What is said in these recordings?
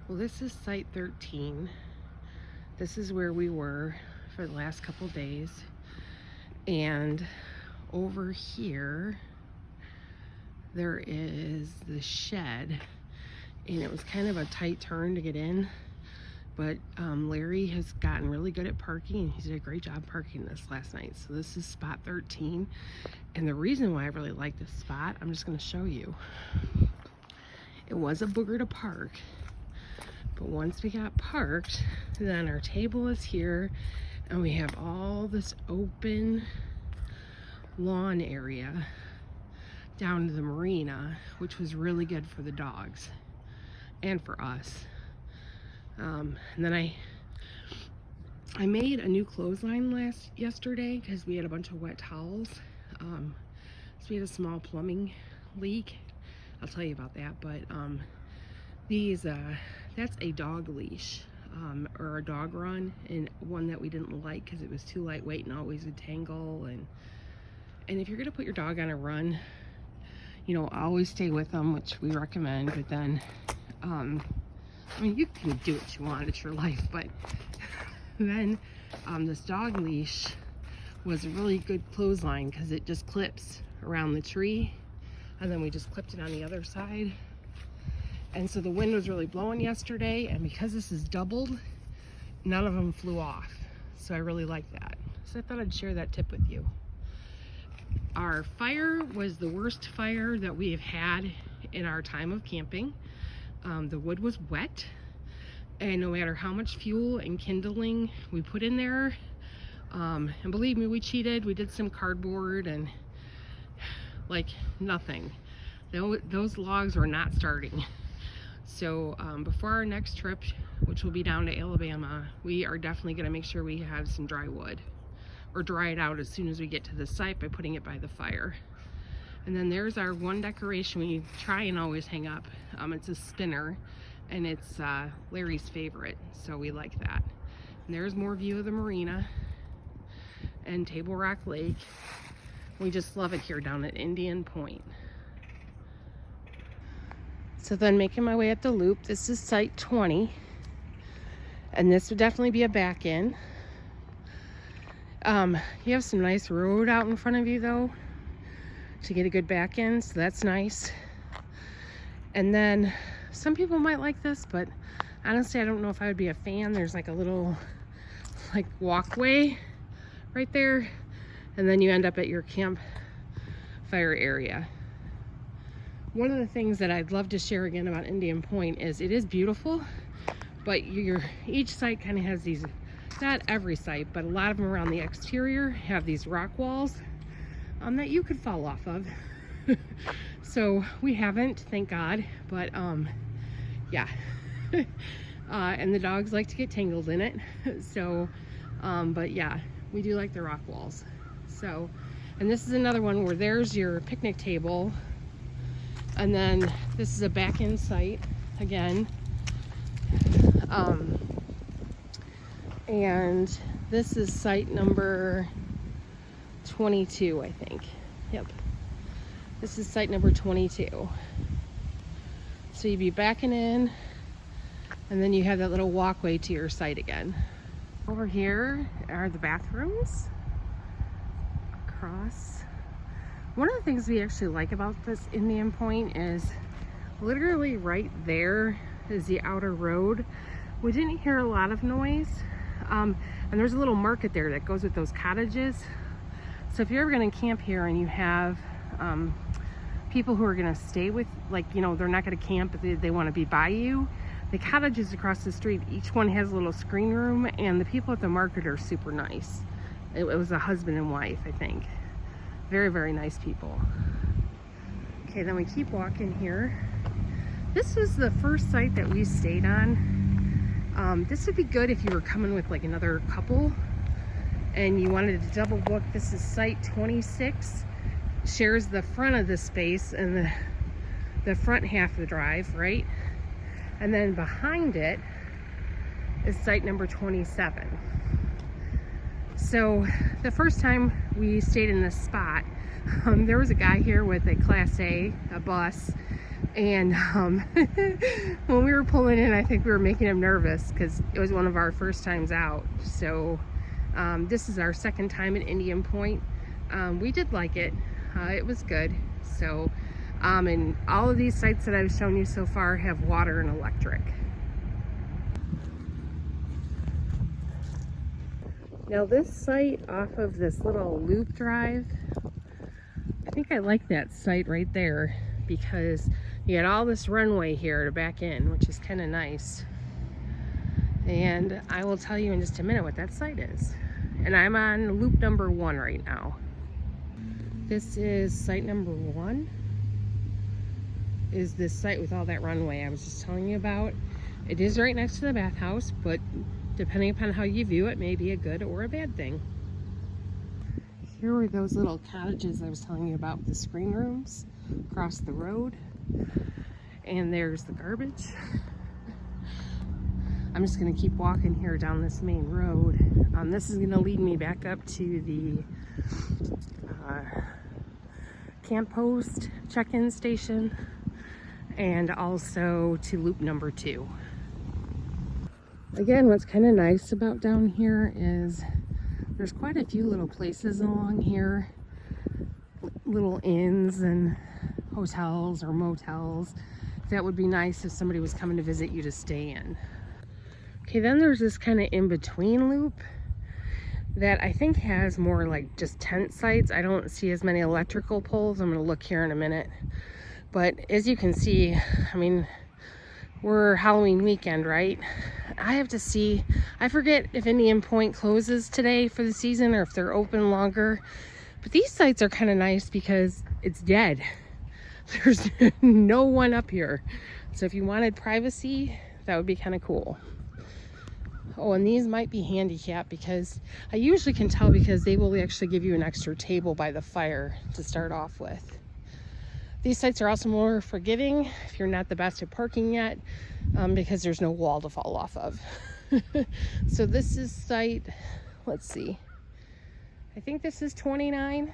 Well, this is site 13. This is where we were for the last couple days. And over here, there is the shed. And it was kind of a tight turn to get in. But Larry has gotten really good at parking. He did a great job parking this last night. So this is spot 13. And the reason why I really like this spot, I'm just going to show you. It was a booger to park. But once we got parked, then our table is here and we have all this open lawn area down to the marina, which was really good for the dogs and for us. And then I made a new clothesline yesterday because we had a bunch of wet towels. So we had a small plumbing leak. I'll tell you about that, but that's a dog leash or a dog run, and one that we didn't like because it was too lightweight and always would tangle. And if you're gonna put your dog on a run, you know, always stay with them, which we recommend. But then I mean, you can do what you want, it's your life, but then this dog leash was a really good clothesline because it just clips around the tree, and then we just clipped it on the other side. And so the wind was really blowing yesterday, and because this is doubled, none of them flew off. So I really like that. So I thought I'd share that tip with you. Our fire was the worst fire that we have had in our time of camping. The wood was wet, and no matter how much fuel and kindling we put in there, and believe me, we cheated. We did some cardboard and like nothing. Those logs were not starting. So before our next trip, which will be down to Alabama, we are definitely going to make sure we have some dry wood, or dry it out as soon as we get to the site by putting it by the fire. And then there's our one decoration we try and always hang up. It's a spinner, and it's Larry's favorite, so we like that. And there's more view of the marina and Table Rock Lake. We just love it here down at Indian Point. So then making my way up the loop, this is site 20, and this would definitely be a back in. You have some nice road out in front of you though to get a good back in, so that's nice. And then some people might like this, but honestly I don't know if I would be a fan. There's like a little like walkway right there, and then you end up at your campfire area. One of the things that I'd love to share again about Indian Point is it is beautiful, but each site kind of has these, not every site, but a lot of them around the exterior have these rock walls that you could fall off of. So we haven't, thank God, but yeah. And the dogs like to get tangled in it. So, but yeah, we do like the rock walls. So, and this is another one where there's your picnic table. And then this is a back-end site again. And this is site number 22, I think. Yep. This is site number 22. So you'd be backing in, and then you have that little walkway to your site again. Over here are the bathrooms. Across. One of the things we actually like about this Indian Point is literally right there is the outer road. We didn't hear a lot of noise. And there's a little market there that goes with those cottages. So if you're ever going to camp here and you have people who are going to stay with, like, you know, they're not going to camp, but they want to be by you. The cottages across the street, each one has a little screen room, and the people at the market are super nice. It was a husband and wife, I think. Very, very nice people. Okay, then we keep walking here. This was the first site that we stayed on. This would be good if you were coming with like another couple and you wanted to double book. This is site 26. Shares the front of the space and the front half of the drive, right? And then behind it is site number 27. So the first time we stayed in this spot, there was a guy here with a Class A, a bus, And when we were pulling in, I think we were making him nervous because it was one of our first times out. So this is our second time at Indian Point. We did like it. It was good. So and all of these sites that I've shown you so far have water and electric. Now this site off of this little loop drive, I think I like that site right there because you got all this runway here to back in, which is kind of nice. And I will tell you in just a minute what that site is. And I'm on loop number 1 right now. This is site number 1. Is this site with all that runway I was just telling you about. It is right next to the bathhouse, but depending upon how you view it, may be a good or a bad thing. Here were those little cottages I was telling you about with the screen rooms across the road. And there's the garbage. I'm just going to keep walking here down this main road. This is going to lead me back up to the camp post check-in station and also to loop number 2. Again, what's kind of nice about down here is there's quite a few little places along here, little inns and hotels or motels that would be nice if somebody was coming to visit you to stay in. Okay, then there's this kind of in-between loop that I think has more like just tent sites. I don't see as many electrical poles. I'm going to look here in a minute. But as you can see, I mean, we're Halloween weekend, right? I have to see, I forget if Indian Point closes today for the season or if they're open longer. But these sites are kind of nice because it's dead. There's no one up here. So if you wanted privacy, that would be kind of cool. Oh, and these might be handicapped because I usually can tell because they will actually give you an extra table by the fire to start off with. These sites are also more forgiving if you're not the best at parking yet because there's no wall to fall off of. So this is site, let's see, I think this is 29.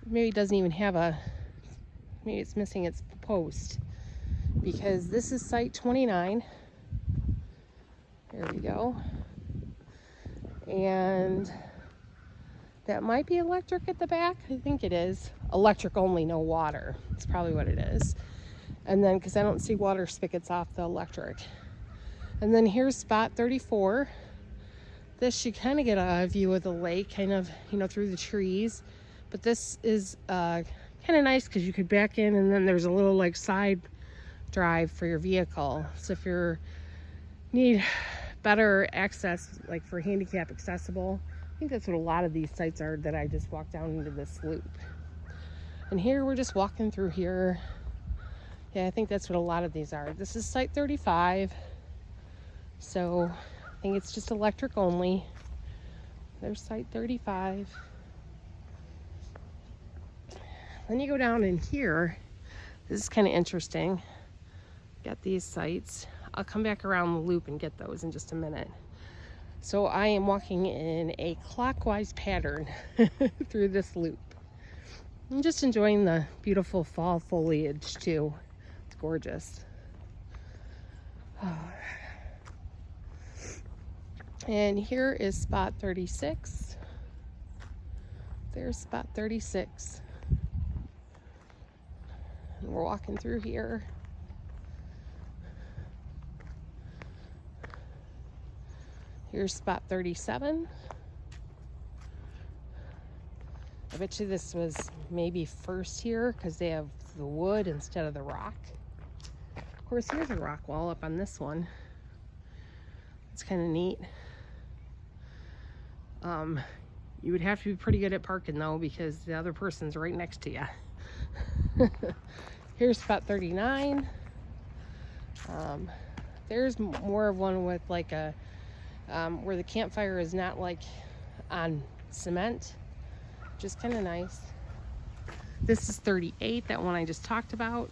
Maybe it doesn't even have a, maybe it's missing its post because this is site 29. There we go. And that might be electric at the back. I think it is. Electric only, no water. That's probably what it is. And then, because I don't see water spigots off the electric. And then here's spot 34. This you kind of get a view of the lake, kind of, you know, through the trees. But this is kind of nice because you could back in and then there's a little like side drive for your vehicle. So if you're need better access, like for handicap accessible, I think that's what a lot of these sites are that I just walked down into this loop. And here we're just walking through here. Yeah, I think that's what a lot of these are. This is site 35. So I think it's just electric only. There's site 35. Then you go down in here. This is kind of interesting. Got these sites. I'll come back around the loop and get those in just a minute. So I am walking in a clockwise pattern through this loop. I'm just enjoying the beautiful fall foliage too. It's gorgeous. Oh. And here is spot 36. There's spot 36. And we're walking through here. Here's spot 37. I bet you this was maybe first here because they have the wood instead of the rock. Of course, here's a rock wall up on this one. It's kind of neat. You would have to be pretty good at parking though because the other person's right next to you. Here's spot 39. There's more of one with like a where the campfire is not like on cement, just kind of nice. This is 38, that one I just talked about.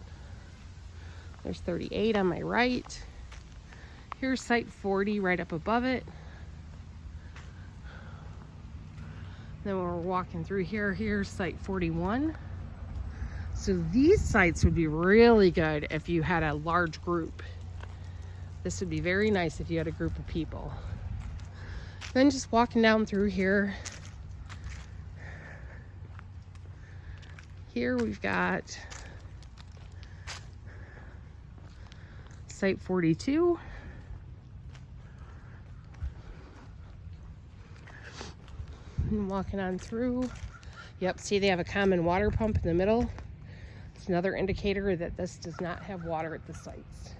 There's 38 on my right. Here's site 40 right up above it. Then when we're walking through here, here's site 41. So these sites would be really good if you had a large group. This would be very nice if you had a group of people. Then just walking down through here. Here we've got Site 42. And walking on through. Yep, see they have a common water pump in the middle. It's another indicator that this does not have water at the sites.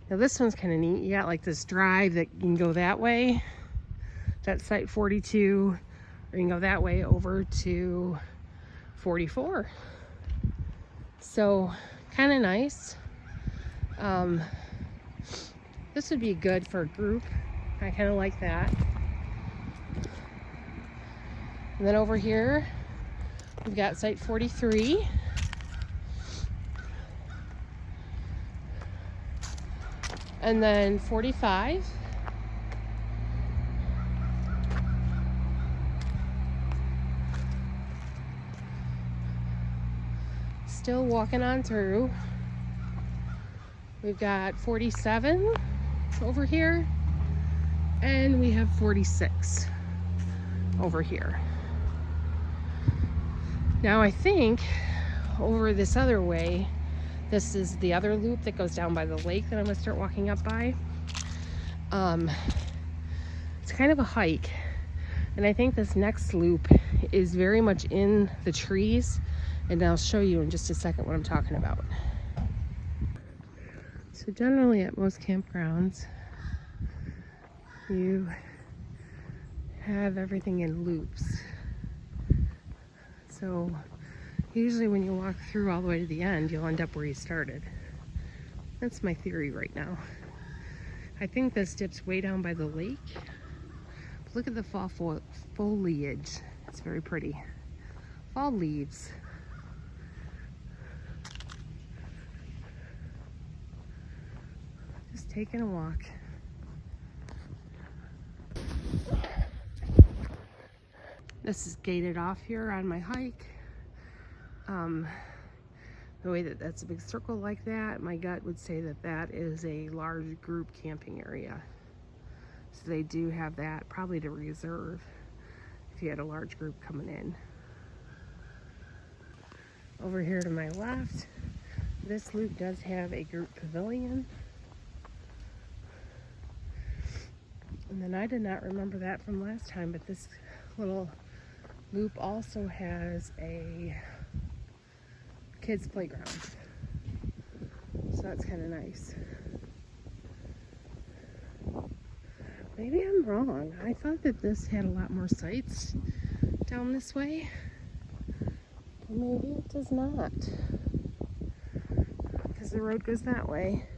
Now this one's kind of neat. You got like this drive that you can go that way. That's Site 42. Or you can go that way over to 44. So kind of nice. This would be good for a group. I kind of like that. And then over here, we've got Site 43. And then 45. Still walking on through. We've got 47 over here. And we have 46 over here. Now I think over this other way, this is the other loop that goes down by the lake that I'm gonna start walking up by. It's kind of a hike, and I think this next loop is very much in the trees, and I'll show you in just a second what I'm talking about. So generally at most campgrounds, you have everything in loops. So usually when you walk through all the way to the end, you'll end up where you started. That's my theory right now. I think this dips way down by the lake. Look at the fall foliage. It's very pretty. Fall leaves. Just taking a walk. This is gated off here on my hike. The way that that's a big circle like that, my gut would say that that is a large group camping area. So they do have that probably to reserve if you had a large group coming in. Over here to my left, this loop does have a group pavilion. And then I did not remember that from last time, but this little loop also has a kids playground, so that's kind of nice. Maybe I'm wrong. I thought that this had a lot more sites down this way, but maybe it does not, because the road goes that way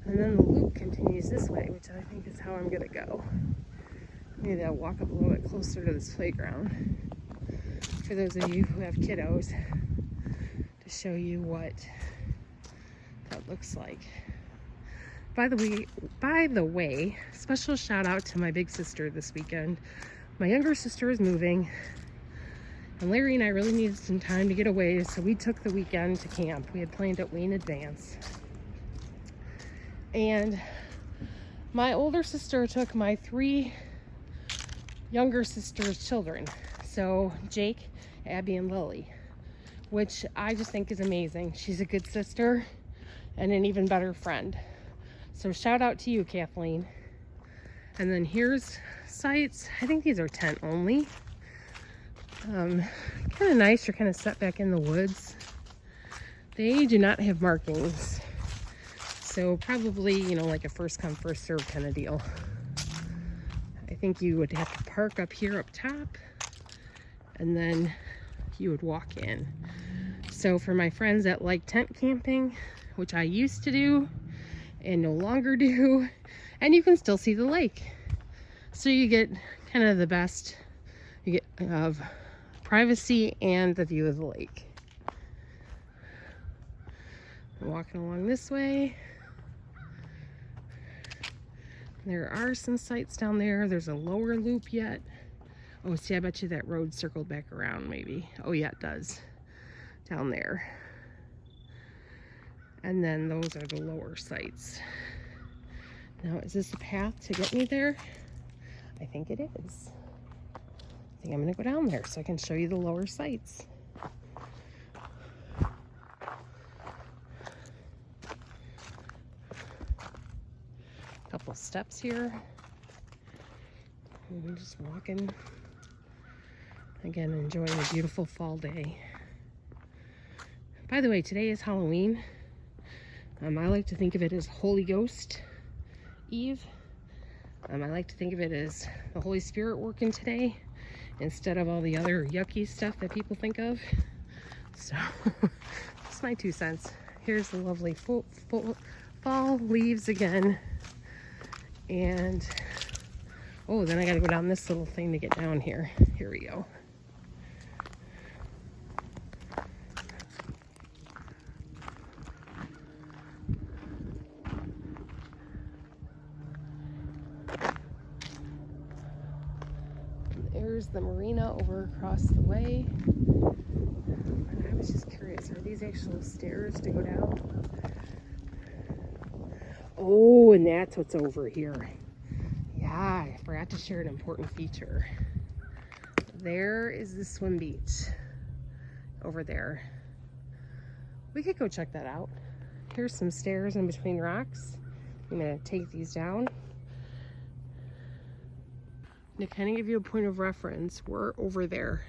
and then the loop continues this way, which I think is how I'm gonna go. Maybe I'll walk up a little bit closer to this playground for those of you who have kiddos, to show you what that looks like. By the way, special shout out to my big sister this weekend. My younger sister is moving, and Larry and I really needed some time to get away, so we took the weekend to camp. We had planned it way in advance. And my older sister took my 3 younger sister's children, so Jake, Abby, and Lily, which I just think is amazing. She's a good sister and an even better friend. So shout out to you, Kathleen. And then here's sites. I think these are tent only. Kind of nice. You're kind of set back in the woods. They do not have markings, so probably, you know, like a first come first serve kind of deal. I think you would have to park up here up top, and then you would walk in. So for my friends that like tent camping, which I used to do and no longer do, and you can still see the lake, so you get kind of the best you get of privacy and the view of the lake. Walking along this way, there are some sites down there. There's a lower loop yet. Oh, see, I bet you that road circled back around maybe. Oh yeah, it does. down there. And then those are the lower sites. Now, is this a path to get me there? I think it is. I think I'm gonna go down there so I can show you the lower sites. Couple steps here. And we're just walking. Again, enjoying a beautiful fall day. By the way, today is Halloween. I like to think of it as Holy Ghost Eve. I like to think of it as the Holy Spirit working today instead of all the other yucky stuff that people think of. So, just my 2 cents. Here's the lovely fall leaves again. And, oh, then I gotta go down this little thing to get down here. Here we go. There's the Marina over across the way. And I was just curious, are these actual stairs to go down? Oh, and that's what's over here. Yeah, I forgot to share an important feature. There is the swim beach over there. We could go check that out. Here's some stairs in between rocks. I'm gonna take these down. To kind of give you a point of reference, we're over there.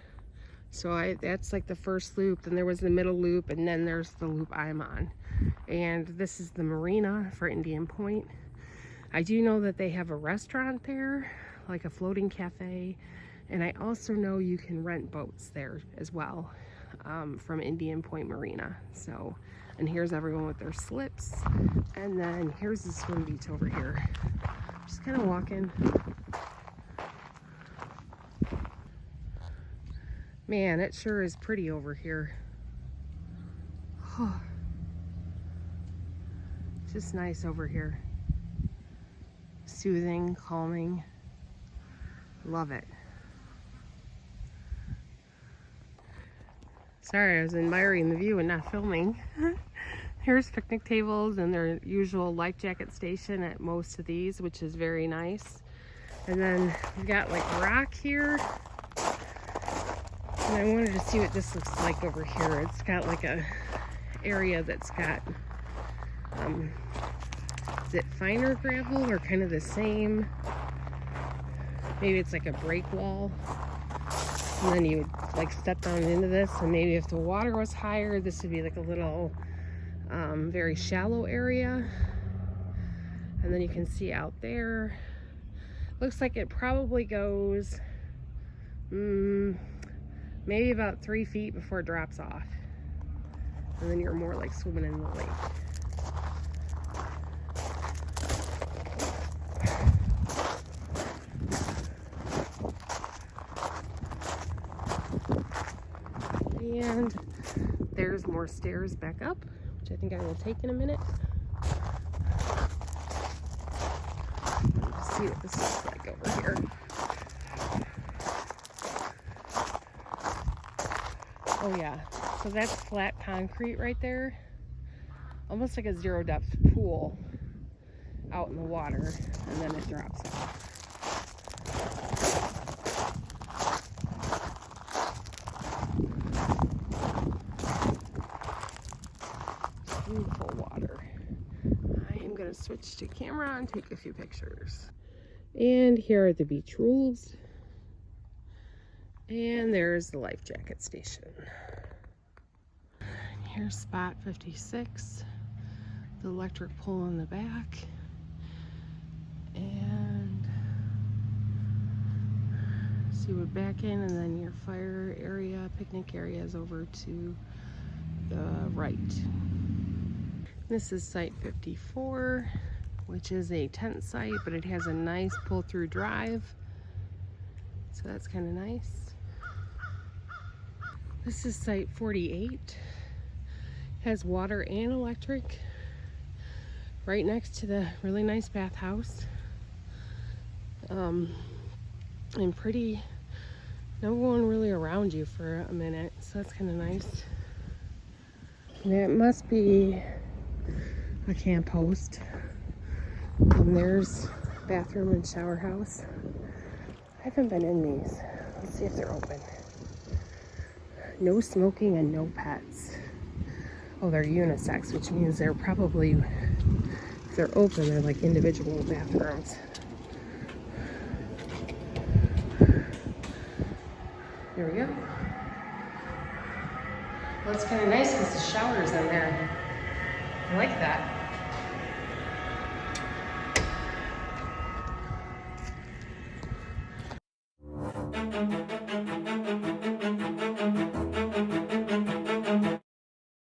So that's like the first loop, then there was the middle loop, and then there's the loop I'm on. And this is the Marina for Indian Point. I do know that they have a restaurant there, like a floating cafe, and I also know you can rent boats there as well from Indian Point Marina. So, and here's everyone with their slips, and then here's the swim beach over here. Just kind of walking. Man, it sure is pretty over here. Oh, just nice over here. Soothing, calming. Love it. Sorry, I was admiring the view and not filming. Here's picnic tables and their usual life jacket station at most of these, which is very nice. And then we've got like rock here. And I wanted to see what this looks like over here. It's got like a area that's got, is it finer gravel or kind of the same? Maybe it's like a break wall. And then you would like step down into this, and maybe if the water was higher, this would be like a little very shallow area. And then you can see out there, looks like it probably goes maybe about 3 feet before it drops off. And then you're more like swimming in the lake. And there's more stairs back up, which I think I will take in a minute. Let's see what this looks like over here. Oh yeah, so that's flat concrete right there. Almost like a zero depth pool out in the water, and then it drops off. Beautiful water. I am going to switch to camera and take a few pictures. And here are the beach rules. And there's the life jacket station. Here's spot 56, the electric pole in the back. And so you would back in, and then your fire area, picnic area is over to the right. This is site 54, which is a tent site, but it has a nice pull-through drive. So that's kind of nice. This is site 48. Has water and electric right next to the really nice bathhouse. And pretty, no one really around you for a minute, so that's kind of nice. It must be a camp host. And there's bathroom and shower house. I haven't been in these. Let's see if they're open. No smoking and no pets. Oh, they're unisex, which means they're probably, if they're open, they're like individual bathrooms. There we go. Well, it's kind of nice because the shower's in there. I like that.